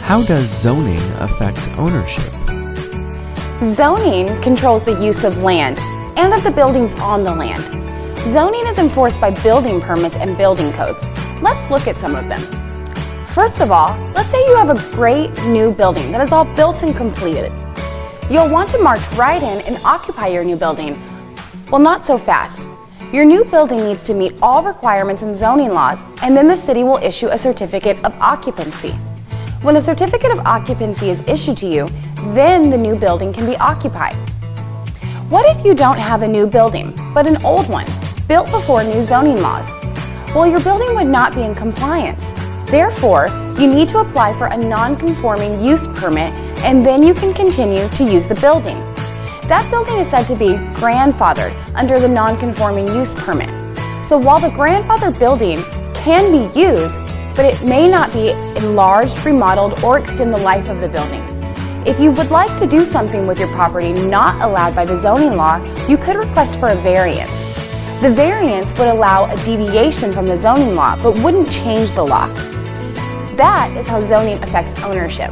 How does zoning affect ownership? Zoning controls the use of land and of the buildings on the land. Zoning is enforced by building permits and building codes. Let's look at some of them. First of all, let's say you have a great new building that is all built and completed. You'll want to march right in and occupy your new building. Well, not so fast. Your new building needs to meet all requirements and zoning laws, and then the city will issue a certificate of occupancy. When a certificate of occupancy is issued to you, then the new building can be occupied. What if you don't have a new building, but an old one, built before new zoning laws? Well, your building would not be in compliance. Therefore, you need to apply for a non-conforming use permit, and then you can continue to use the building. That building is said to be grandfathered under the non-conforming use permit. So while the grandfathered building can be used, but it may not be enlarged, remodeled, or extend the life of the building. If you would like to do something with your property not allowed by the zoning law, you could request for a variance. The variance would allow a deviation from the zoning law, but wouldn't change the law. That is how zoning affects ownership.